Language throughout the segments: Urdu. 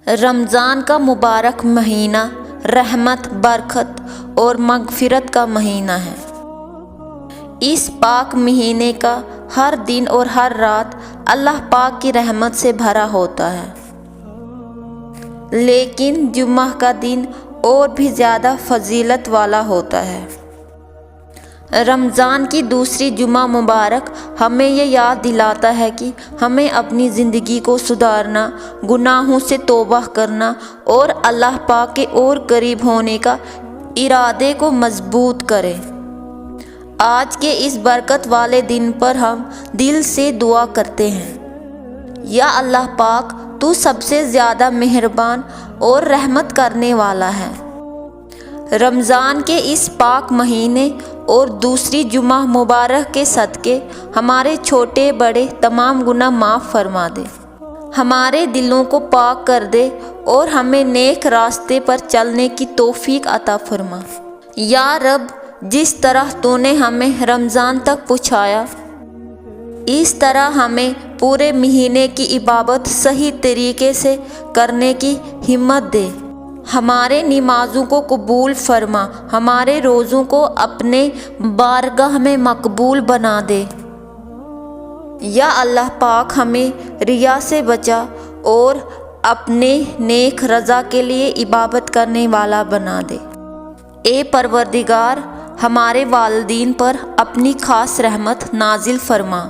رمضان کا مبارک مہینہ رحمت، برکت اور مغفرت کا مہینہ ہے۔ اس پاک مہینے کا ہر دن اور ہر رات اللہ پاک کی رحمت سے بھرا ہوتا ہے، لیکن جمعہ کا دن اور بھی زیادہ فضیلت والا ہوتا ہے۔ رمضان کی دوسری جمعہ مبارک ہمیں یہ یاد دلاتا ہے کہ ہمیں اپنی زندگی کو سدھارنا، گناہوں سے توبہ کرنا اور اللہ پاک کے اور قریب ہونے کا ارادے کو مضبوط کریں۔ آج کے اس برکت والے دن پر ہم دل سے دعا کرتے ہیں، یا اللہ پاک تو سب سے زیادہ مہربان اور رحمت کرنے والا ہے۔ رمضان کے اس پاک مہینے اور دوسری جمعہ مبارک کے صدقے ہمارے چھوٹے بڑے تمام گناہ معاف فرما دے، ہمارے دلوں کو پاک کر دے اور ہمیں نیک راستے پر چلنے کی توفیق عطا فرما۔ یا رب، جس طرح تو نے ہمیں رمضان تک پہنچایا، اس طرح ہمیں پورے مہینے کی عبادت صحیح طریقے سے کرنے کی ہمت دے، ہمارے نمازوں کو قبول فرما، ہمارے روزوں کو اپنے بارگاہ میں مقبول بنا دے۔ یا اللہ پاک، ہمیں ریا سے بچا اور اپنے نیک رضا کے لیے عبادت کرنے والا بنا دے۔ اے پروردگار، ہمارے والدین پر اپنی خاص رحمت نازل فرما،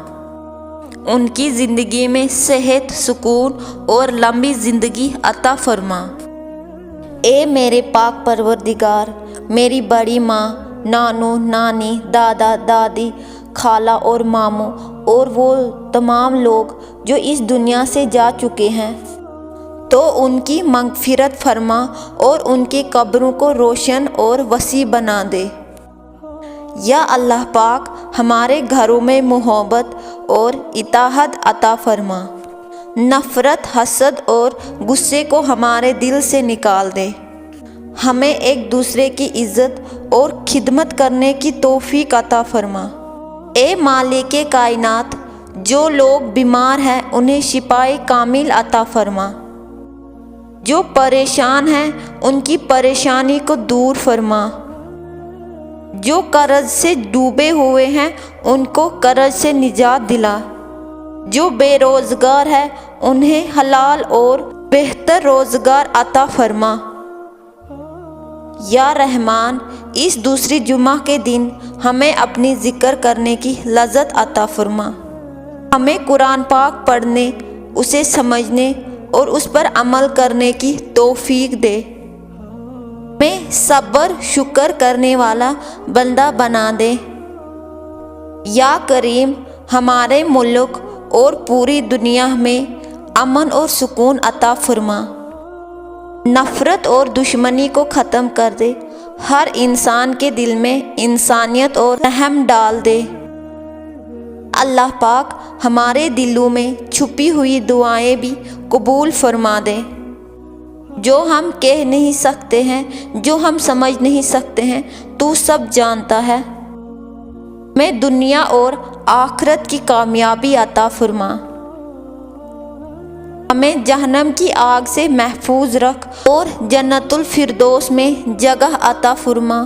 ان کی زندگی میں صحت، سکون اور لمبی زندگی عطا فرما۔ اے میرے پاک پروردگار، میری بڑی ماں، نانو، نانی، دادا، دادی، خالہ اور ماموں اور وہ تمام لوگ جو اس دنیا سے جا چکے ہیں، تو ان کی مغفرت فرما اور ان کی قبروں کو روشن اور وسیع بنا دے۔ یا اللہ پاک، ہمارے گھروں میں محبت اور اتحاد عطا فرما، نفرت، حسد اور غصے کو ہمارے دل سے نکال دے، ہمیں ایک دوسرے کی عزت اور خدمت کرنے کی توفیق عطا فرما۔ اے مالک کائنات، جو لوگ بیمار ہیں انہیں شفائے کامل عطا فرما، جو پریشان ہیں ان کی پریشانی کو دور فرما، جو قرض سے ڈوبے ہوئے ہیں ان کو قرض سے نجات دلا، جو بے روزگار ہے انہیں حلال اور بہتر روزگار عطا فرما۔ یا رحمان، اس دوسری جمعہ کے دن ہمیں اپنی ذکر کرنے کی لذت عطا فرما، ہمیں قرآن پاک پڑھنے، اسے سمجھنے اور اس پر عمل کرنے کی توفیق دے، ہمیں صبر شکر کرنے والا بندہ بنا دے۔ یا کریم، ہمارے ملک اور پوری دنیا میں امن اور سکون عطا فرما، نفرت اور دشمنی کو ختم کر دے، ہر انسان کے دل میں انسانیت اور رحم ڈال دے۔ اللہ پاک، ہمارے دلوں میں چھپی ہوئی دعائیں بھی قبول فرما دے، جو ہم کہہ نہیں سکتے ہیں، جو ہم سمجھ نہیں سکتے ہیں، تو سب جانتا ہے۔ ہمیں دنیا اور آخرت کی کامیابی عطا فرما، ہمیں جہنم کی آگ سے محفوظ رکھ اور جنت الفردوس میں جگہ عطا فرما۔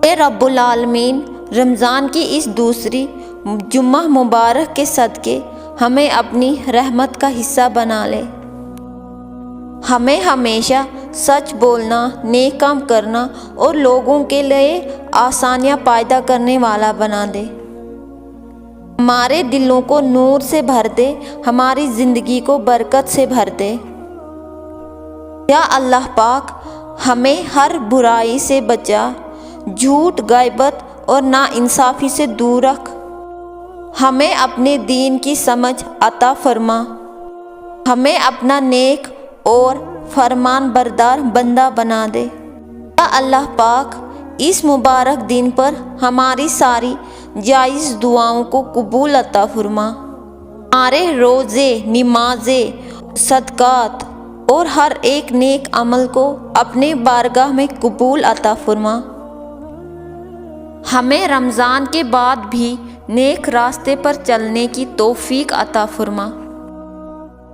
اے رب العالمین، رمضان کی اس دوسری جمعہ مبارک کے صدقے ہمیں اپنی رحمت کا حصہ بنا لے، ہمیں ہمیشہ سچ بولنا، نیک کام کرنا اور لوگوں کے لیے آسانیاں پیدا کرنے والا بنا دے، ہمارے دلوں کو نور سے بھر دے، ہماری زندگی کو برکت سے بھر دے۔ یا اللہ پاک، ہمیں ہر برائی سے بچا، جھوٹ، غیبت اور ناانصافی سے دور رکھ، ہمیں اپنے دین کی سمجھ عطا فرما، ہمیں اپنا نیک اور فرمان بردار بندہ بنا دے۔ یا اللہ پاک، اس مبارک دن پر ہماری ساری جائز دعاؤں کو قبول عطا فرما، ہمارے روزے، نمازیں، صدقات اور ہر ایک نیک عمل کو اپنے بارگاہ میں قبول عطا فرما، ہمیں رمضان کے بعد بھی نیک راستے پر چلنے کی توفیق عطا فرما۔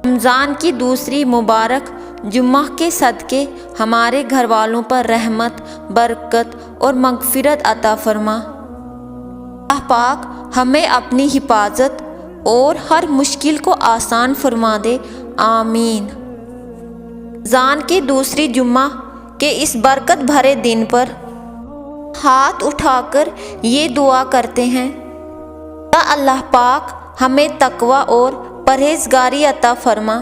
رمضان کی دوسری مبارک جمعہ کے صدقے ہمارے گھر والوں پر رحمت، برکت اور مغفرت عطا فرما۔ اللہ پاک ہمیں اپنی حفاظت اور ہر مشکل کو آسان فرما دے، آمین۔ رمضان کی دوسری جمعہ کے اس برکت بھرے دن پر ہاتھ اٹھا کر یہ دعا کرتے ہیں، یا اللہ پاک ہمیں تقوی اور پرہیزگاری عطا فرما،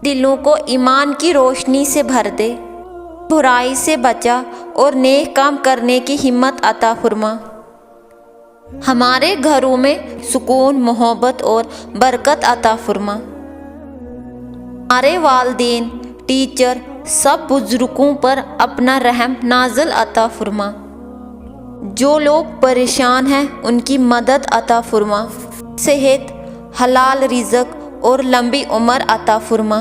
دلوں کو ایمان کی روشنی سے بھر دے، برائی سے بچا اور نیک کام کرنے کی ہمت عطا فرما، ہمارے گھروں میں سکون، محبت اور برکت عطا فرما، ہمارے والدین، ٹیچر، سب بزرگوں پر اپنا رحم نازل عطا فرما، جو لوگ پریشان ہیں ان کی مدد عطا فرما، صحت، حلال رزق اور لمبی عمر عطا فرما،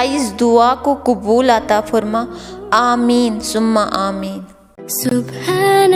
اس دعا کو قبول عطا فرما، آمین ثم آمین۔ سبحان